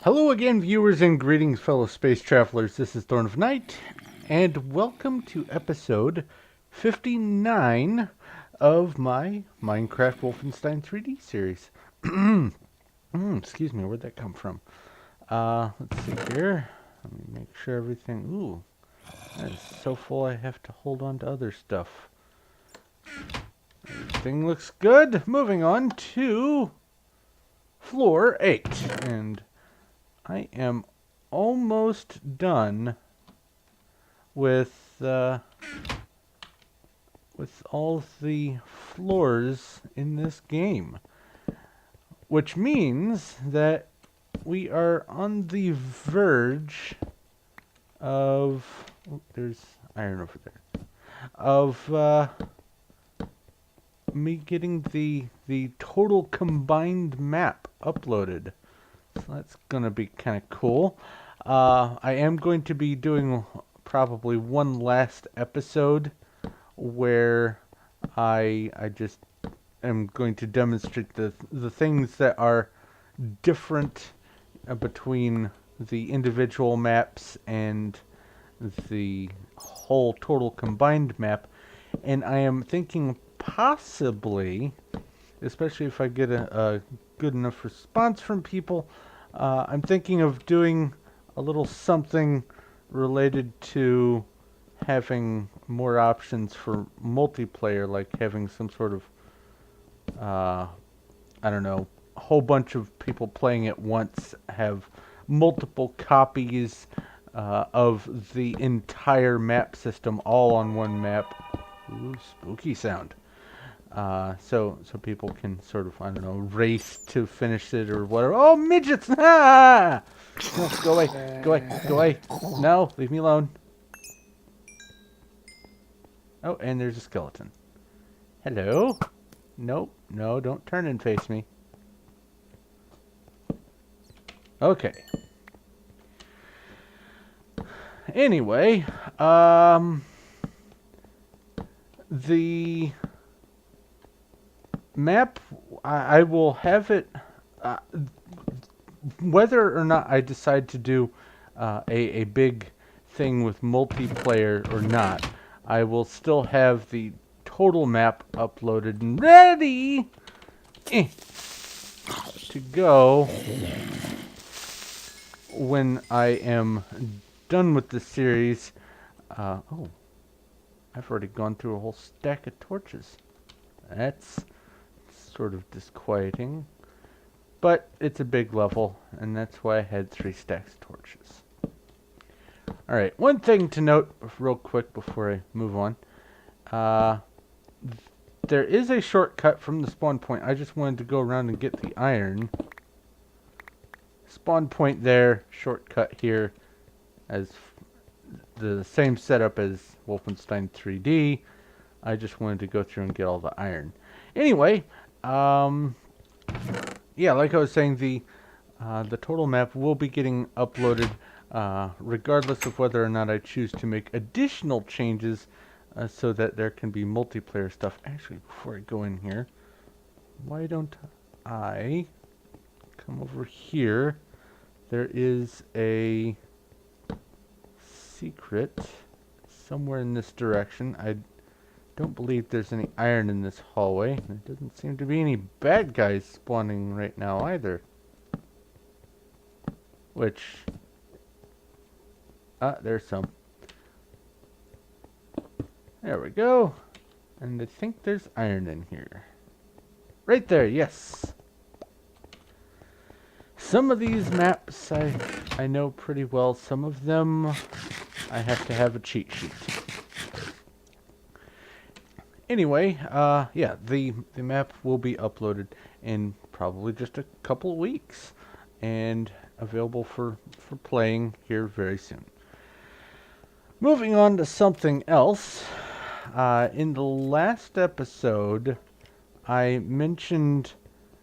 Hello again, viewers, and greetings, fellow space travelers. This is Thorn of Night, and welcome to episode 59 of my Minecraft Wolfenstein 3D series. Excuse me, where'd that come from? Let's see here. Let me make sure everything... Ooh, that is so full I have to hold on to other stuff. Everything looks good. Moving on to floor 8, and I am almost done with all the floors in this game, which means that we are on the verge of there's iron over there of me getting the total combined map uploaded. So that's going to be kind of cool. I am going to be doing probably one last episode where I just am going to demonstrate the things that are different between the individual maps and the whole total combined map. And I am thinking possibly, especially if I get a good enough response from people, I'm thinking of doing a little something related to having more options for multiplayer, like having some sort of, I don't know, a whole bunch of people playing at once, have multiple copies of the entire map system all on one map. Ooh, spooky sound. So people can sort of, I don't know, race to finish it or whatever. Oh, midgets! Ah! No, go away, go away, go away. No, leave me alone. Oh, and there's a skeleton. Hello? Nope, no, don't turn and face me. Okay. Anyway, the map, I will have it, whether or not I decide to do a big thing with multiplayer or not, I will still have the total map uploaded and ready to go when I am done with the series. Oh, I've already gone through a whole stack of torches. That's sort of disquieting. But it's a big level, and that's why I had 3 stacks of torches. Alright, one thing to note real quick before I move on. There is a shortcut from the spawn point. I just wanted to go around and get the iron. Spawn point there, shortcut here, as the same setup as Wolfenstein 3D. I just wanted to go through and get all the iron. Anyway, yeah, like I was saying, the total map will be getting uploaded regardless of whether or not I choose to make additional changes so that there can be multiplayer stuff. Actually, before I go in here, why don't I come over here? There is a secret somewhere in this direction. I don't believe there's any iron in this hallway. There doesn't seem to be any bad guys spawning right now either. Which... there's some. There we go. And I think there's iron in here. Right there, yes. Some of these maps I know pretty well. Some of them I have to have a cheat sheet. Anyway, yeah, the map will be uploaded in probably just a couple weeks and available for playing here very soon. Moving on to something else, in the last episode, I mentioned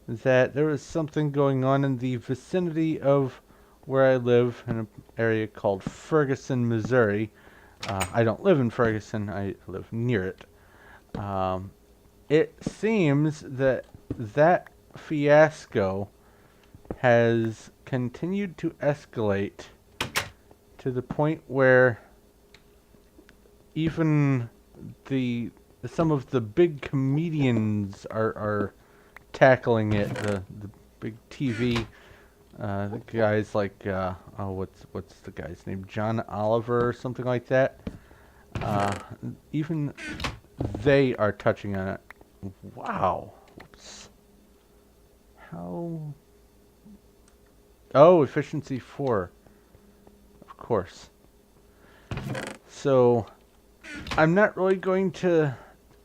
that there was something going on in the vicinity of where I live in an area called Ferguson, Missouri. I don't live in Ferguson, I live near it. It seems that fiasco has continued to escalate to the point where even some of the big comedians are tackling it. The big TV the guys like what's the guy's name? John Oliver or something like that. Even they are touching on it. Wow. Whoops. How? Oh, efficiency 4. Of course. So, I'm not really going to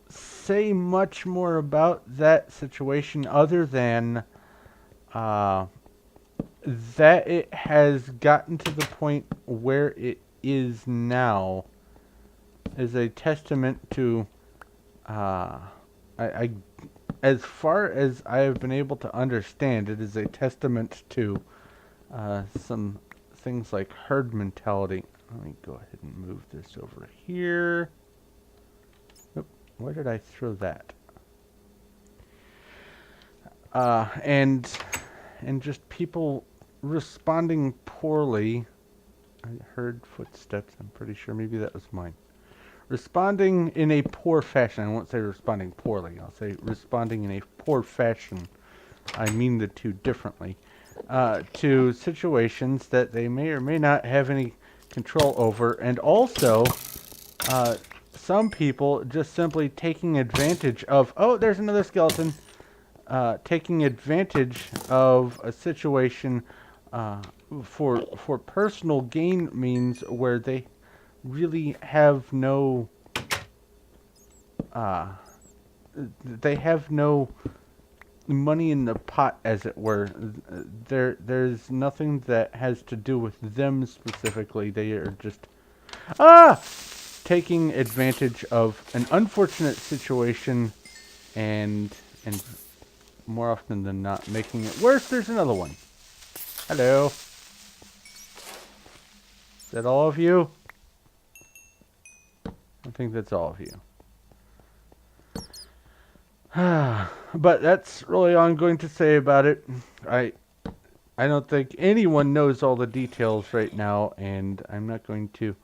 say much more about that situation other than that it has gotten to the point where it is now is a testament to I as far as I have been able to understand, it is a testament to some things like herd mentality. Let me go ahead and move this over here. Oop, where did I throw that? And just people responding poorly. I heard footsteps. I'm pretty sure maybe that was mine. Responding in a poor fashion. I won't say responding poorly. I'll say responding in a poor fashion. I mean the two differently. To situations that they may or may not have any control over. And also, some people just simply taking advantage of... Oh, there's another skeleton. Taking advantage of a situation for personal gain means where they really have no money in the pot, as it were. There's nothing that has to do with them specifically. They are just taking advantage of an unfortunate situation and more often than not making it worse. There's another one. Hello. Is that all of you? I think that's all of you. But that's really all I'm going to say about it. I don't think anyone knows all the details right now, and I'm not going to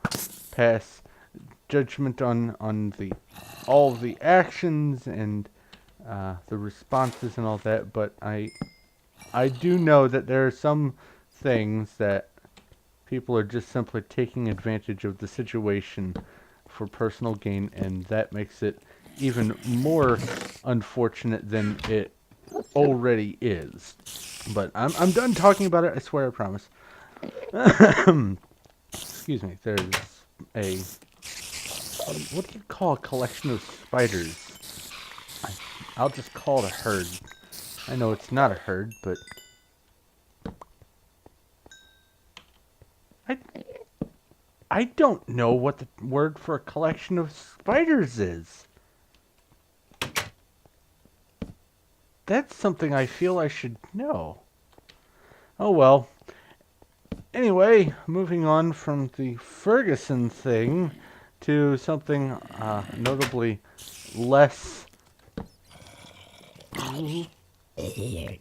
pass judgment on all the actions and the responses and all that, but I do know that there are some things that people are just simply taking advantage of the situation for personal gain, and that makes it even more unfortunate than it already is. But I'm done talking about it, I swear, I promise. Excuse me, there's a... What do you call a collection of spiders? I'll just call it a herd. I know it's not a herd, but... I don't know what the word for a collection of spiders is. That's something I feel I should know. Oh well. Anyway, moving on from the Ferguson thing to something notably less... Is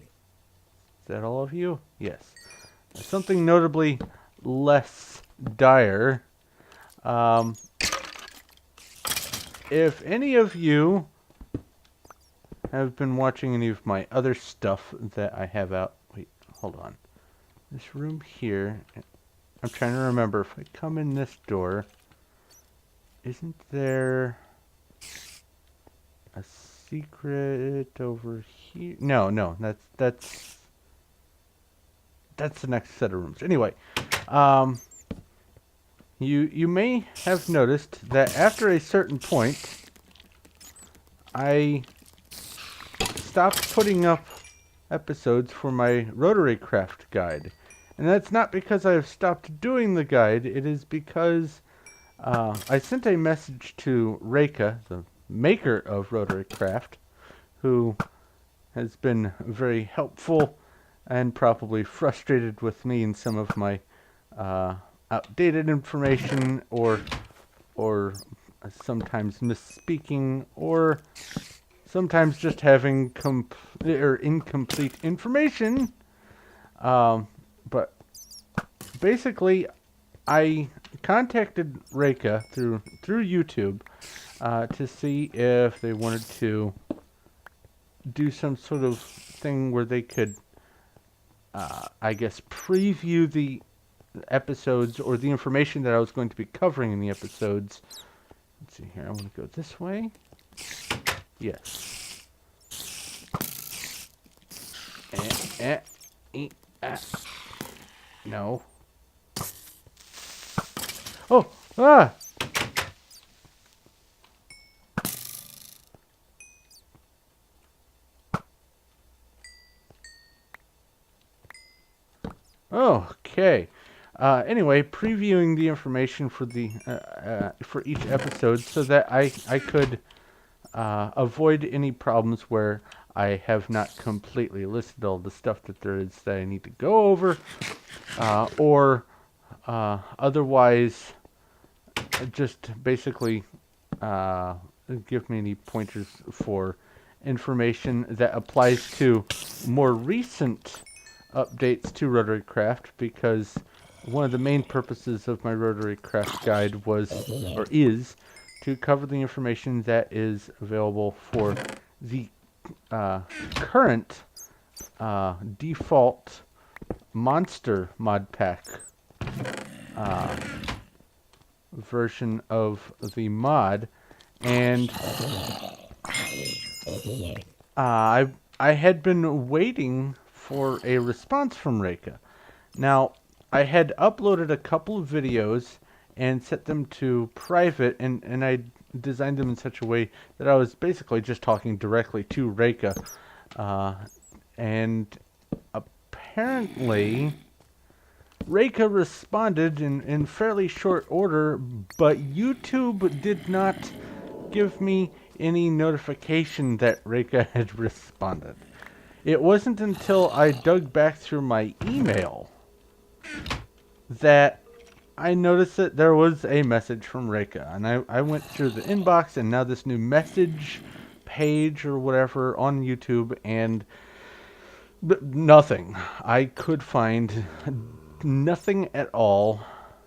that all of you? Yes. Something notably less dire. If any of you have been watching any of my other stuff that I have out... Wait, hold on. This room here... I'm trying to remember. If I come in this door... Isn't there a secret over here? No. That's the next set of rooms. Anyway, you may have noticed that after a certain point, I stopped putting up episodes for my Rotary Craft guide. And that's not because I've stopped doing the guide, it is because I sent a message to Reika, the maker of Rotary Craft, who has been very helpful and probably frustrated with me in some of my outdated information or sometimes misspeaking or sometimes just having incomplete information. But basically, I contacted Reika through YouTube to see if they wanted to do some sort of thing where they could, I guess, preview the episodes or the information that I was going to be covering in the episodes. Let's see here. I'm going to go this way. Yes. No. Oh! Ah! Okay. Anyway, previewing the information for the for each episode so that I could avoid any problems where I have not completely listed all the stuff that there is that I need to go over, or otherwise just basically give me any pointers for information that applies to more recent updates to Rotary Craft, because one of the main purposes of my Rotary Craft guide was, or is, to cover the information that is available for the current default monster mod pack version of the mod, and I had been waiting for a response from Reika. Now, I had uploaded a couple of videos and set them to private, and I designed them in such a way that I was basically just talking directly to Reika. And apparently, Reika responded in fairly short order, but YouTube did not give me any notification that Reika had responded. It wasn't until I dug back through my email that I noticed that there was a message from Reika. And I went through the inbox, and now this new message page or whatever on YouTube, and nothing. I could find nothing at all.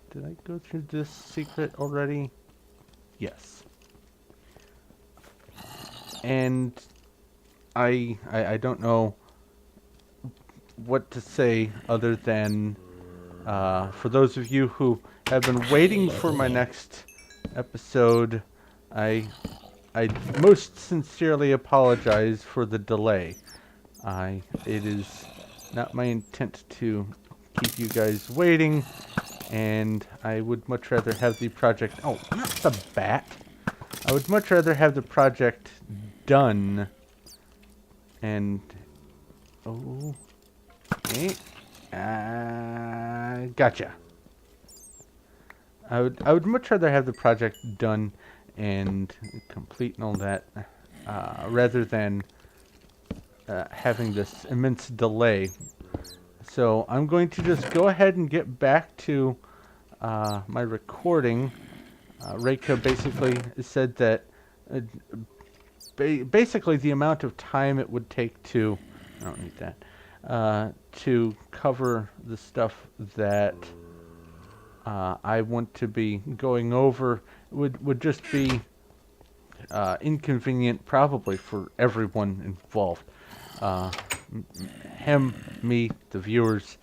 Did I go through this secret already? Yes. And I don't know what to say other than for those of you who have been waiting for my next episode, I most sincerely apologize for the delay. It is not my intent to keep you guys waiting, and I would much rather have the project... Oh, not the bat! I would much rather have the project done, and... Oh... Okay. Gotcha. I would much rather have the project done and complete and all that, rather than having this immense delay. So I'm going to just go ahead and get back to my recording. Reika basically said that basically the amount of time it would take to... I don't need that. To cover the stuff that I want to be going over would just be inconvenient, probably for everyone involved. Him, me, the viewers,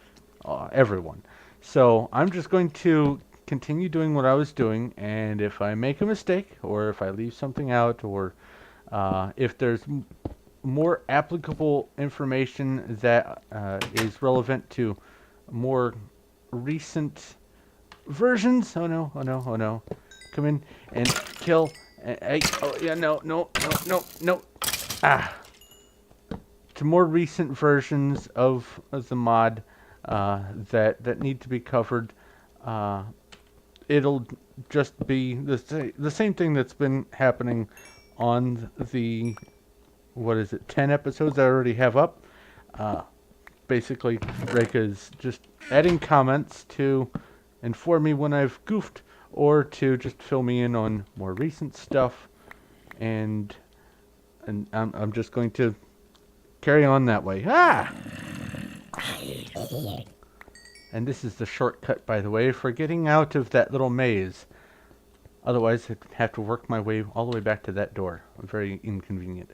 everyone. So I'm just going to continue doing what I was doing, and if I make a mistake, or if I leave something out, or if there's more applicable information that is relevant to more recent versions. Oh no, oh no, oh no. Come in and kill. Oh yeah, no, no, no, no, no. Ah. To more recent versions of the mod that need to be covered. It'll just be the same thing that's been happening on the... What is it, 10 episodes I already have up. Basically, Reika is just adding comments to inform me when I've goofed, or to just fill me in on more recent stuff, and I'm just going to carry on that way. Ah! And this is the shortcut, by the way, for getting out of that little maze. Otherwise, I'd have to work my way all the way back to that door. Very inconvenient.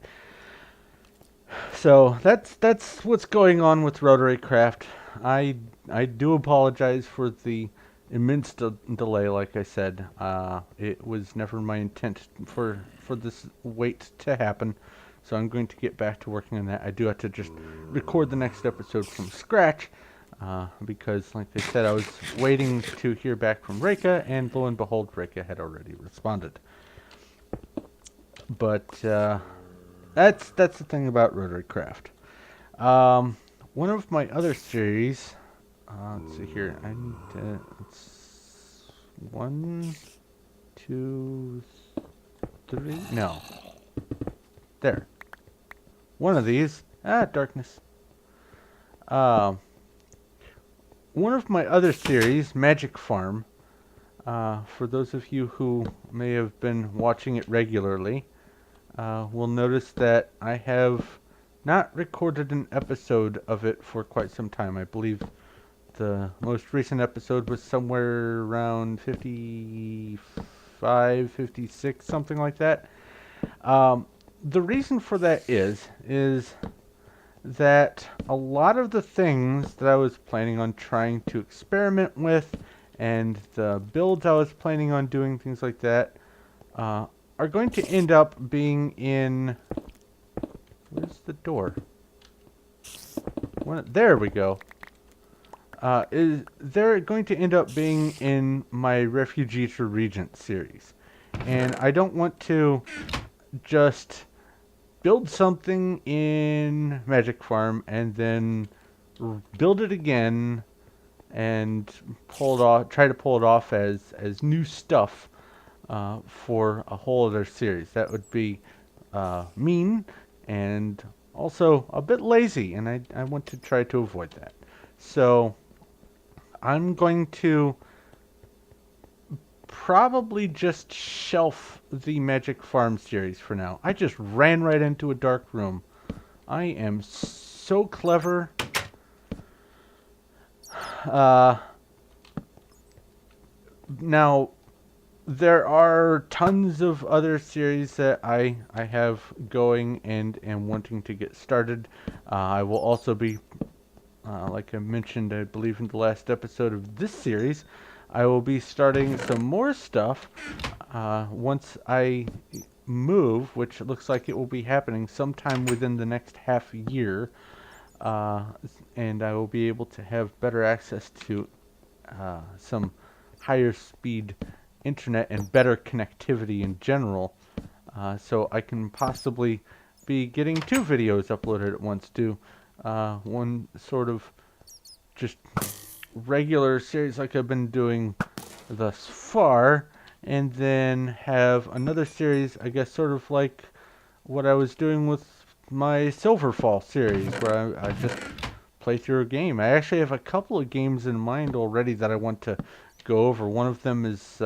So that's what's going on with Rotary Craft. I do apologize for the immense delay. Like I said, it was never my intent for this wait to happen. So I'm going to get back to working on that. I do have to just record the next episode from scratch because, like I said, I was waiting to hear back from Reika, and lo and behold, Reika had already responded. But that's the thing about Rotary Craft. One of my other series. Let's see here. I need to. It's 1, 2, 3. No. There. One of these. Darkness. One of my other series, Magic Farm. For those of you who may have been watching it regularly, will notice that I have not recorded an episode of it for quite some time. I believe the most recent episode was somewhere around 55, 56, something like that. The reason for that is that a lot of the things that I was planning on trying to experiment with and the builds I was planning on doing, things like that, are going to end up being in... Where's the door? There we go. They're going to end up being in my Refugee to Regent series. And I don't want to just build something in Magic Farm and then build it again and try to pull it off as new stuff for a whole other series. That would be mean and also a bit lazy, and I want to try to avoid that. So I'm going to probably just shelf the Magic Farm series for now. I just ran right into a dark room. I am so clever. Now, there are tons of other series that I have going and am wanting to get started. I will also be, like I mentioned, I believe in the last episode of this series, I will be starting some more stuff once I move, which looks like it will be happening sometime within the next half year. And I will be able to have better access to some higher speed internet and better connectivity in general, so I can possibly be getting 2 videos uploaded at once. Do one sort of just regular series like I've been doing thus far, and then have another series, I guess, sort of like what I was doing with my Silverfall series, where I just play through a game. I actually have a couple of games in mind already that I want to go over. One of them is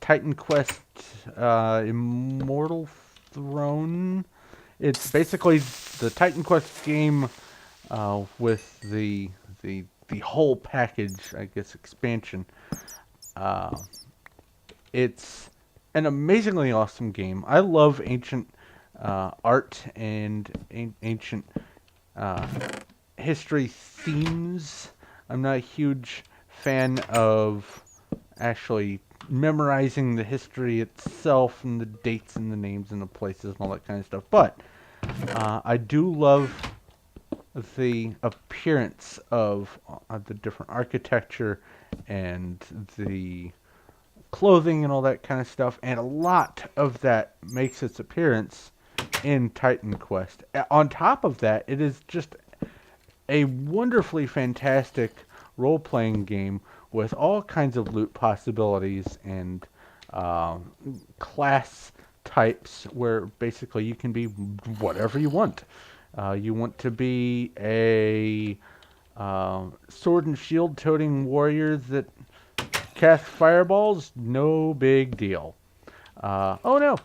Titan Quest Immortal Throne. It's basically the Titan Quest game with the whole package, I guess, expansion. It's an amazingly awesome game. I love ancient art and ancient history themes. I'm not a huge fan of actually memorizing the history itself and the dates and the names and the places and all that kind of stuff, but I do love the appearance of the different architecture and the clothing and all that kind of stuff, and a lot of that makes its appearance in Titan Quest. On top of that, it is just a wonderfully fantastic role-playing game with all kinds of loot possibilities and class types where basically you can be whatever you want. You want to be a sword and shield toting warrior that cast fireballs? No big deal. Oh no!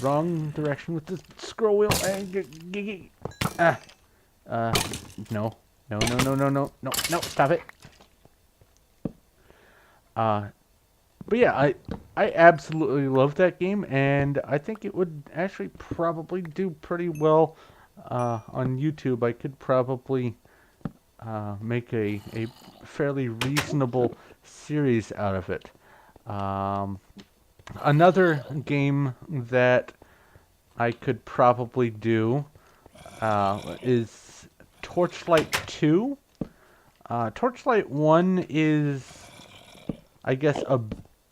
Wrong direction with the scroll wheel. Uh, no. No, no, no, no, no, no, no, stop it. But yeah, I absolutely love that game, and I think it would actually probably do pretty well on YouTube. I could probably make a fairly reasonable series out of it. Um, Another game that I could probably do is Torchlight 2. Torchlight 1 is, I guess, a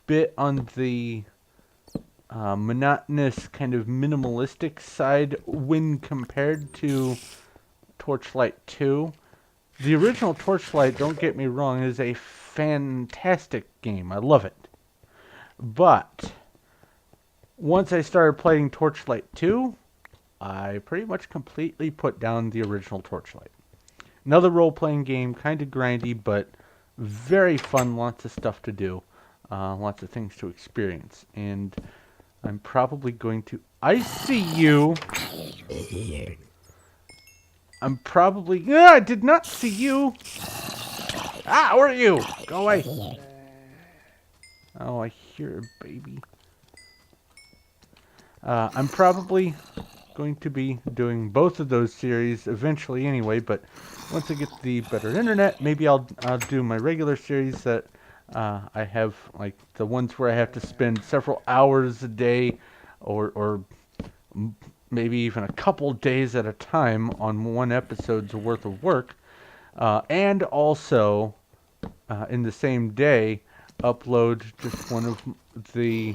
bit on the monotonous, kind of minimalistic side when compared to Torchlight 2. The original Torchlight, don't get me wrong, is a fantastic game. I love it. But once I started playing Torchlight 2, I pretty much completely put down the original Torchlight. Another role-playing game, kind of grindy, but very fun, lots of stuff to do, lots of things to experience. And I'm probably going to... I see you! I'm probably... Yeah, I did not see you! Ah, where are you? Go away! Oh, I hear a baby. I'm probably going to be doing both of those series eventually anyway, but once I get the better internet, maybe I'll do my regular series that I have, like the ones where I have to spend several hours a day or maybe even a couple days at a time on one episode's worth of work, and also in the same day upload just one of the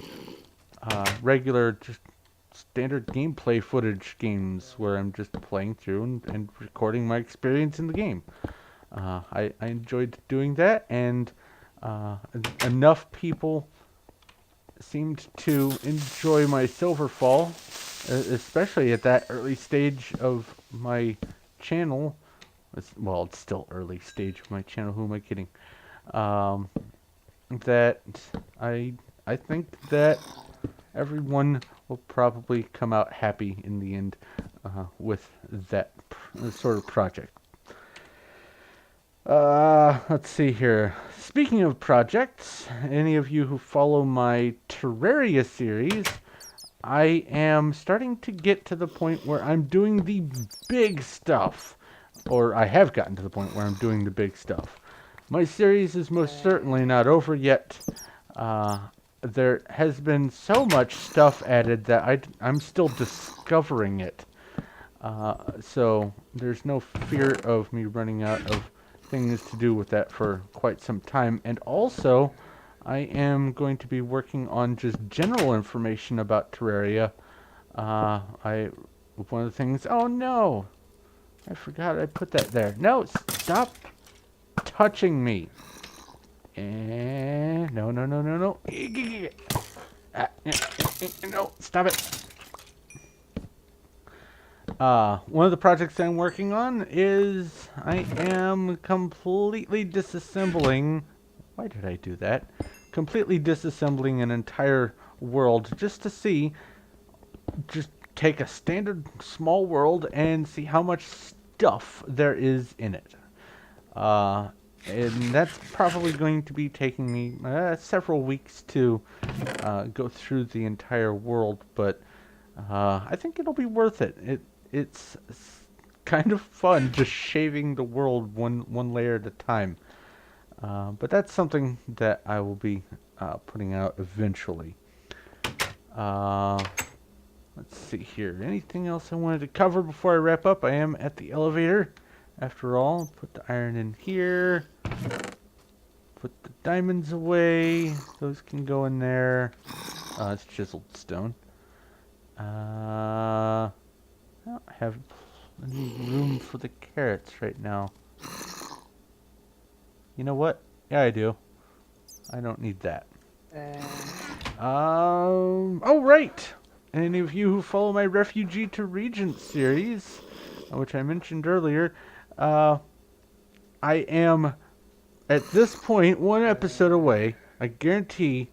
regular, just standard gameplay footage games where I'm just playing through and recording my experience in the game. I enjoyed doing that, and enough people seemed to enjoy my Silverfall, especially at that early stage of my channel. Well, it's still early stage of my channel. Who am I kidding? Um, that I think that everyone will probably come out happy in the end with that sort of project. Let's see here. Speaking of projects, any of you who follow my Terraria series, I am starting to get to the point where I'm doing the big stuff. Or I have gotten to the point where I'm doing the big stuff. My series is most certainly not over yet. There has been so much stuff added that I'm still discovering it. So there's no fear of me running out of things to do with that for quite some time. And also, I am going to be working on just general information about Terraria. One of the things, oh no, I forgot I put that there. No, stop touching me. And no, no, no, no, no. No, stop it. One of the projects I'm working on is I am completely disassembling. Why did I do that? Completely disassembling an entire world just to see. Just take a standard small world and see how much stuff there is in it. And that's probably going to be taking me several weeks to go through the entire world, but I think it'll be worth it. It's kind of fun just shaving the world one layer at a time. But that's something that I will be putting out eventually. Let's see here. Anything else I wanted to cover before I wrap up? I am at the elevator. After all, put the iron in here. Put the diamonds away. Those can go in there. It's chiseled stone. I don't have any room for the carrots right now. You know what? Yeah, I do. I don't need that. Oh, right! Any of you who follow my Refugee to Regent series, which I mentioned earlier, I am, at this point, one episode away. I guarantee,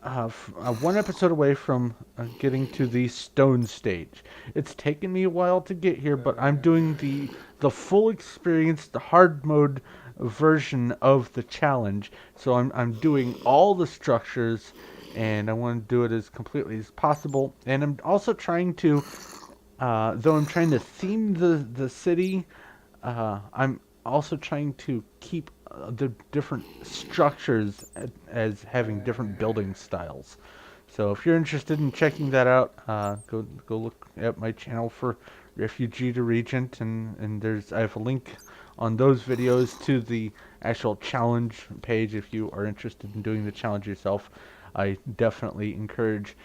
one episode away from getting to the stone stage. It's taken me a while to get here, but I'm doing the the full experience, the hard mode version of the challenge. So I'm doing all the structures, and I want to do it as completely as possible. And I'm also trying to, though I'm trying to theme the city, I'm also trying to keep the different structures as having different building styles. So if you're interested in checking that out, go look at my channel for Refugee to Regent, and I have a link on those videos to the actual challenge page if you are interested in doing the challenge yourself. I definitely encourage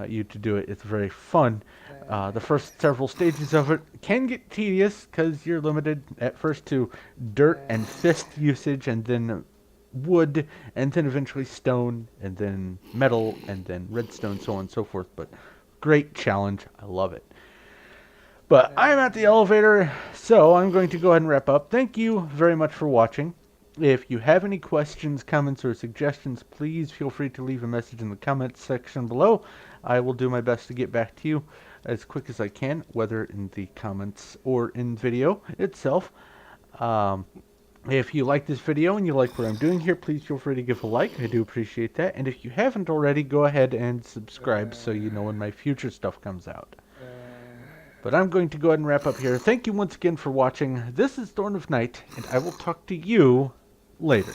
you to do it. It's very fun. The first several stages of it can get tedious because you're limited at first to dirt and fist usage, and then wood, and then eventually stone, and then metal, and then redstone, so on and so forth. But great challenge. I love it. But I'm at the elevator, so I'm going to go ahead and wrap up. Thank you very much for watching. If you have any questions, comments, or suggestions, please feel free to leave a message in the comments section below. I will do my best to get back to you as quick as I can, whether in the comments or in video itself. If you like this video and you like what I'm doing here, please feel free to give a like. I do appreciate that. And if you haven't already, go ahead and subscribe so you know when my future stuff comes out. But I'm going to go ahead and wrap up here. Thank you once again for watching. This is Thorn of Night, and I will talk to you later.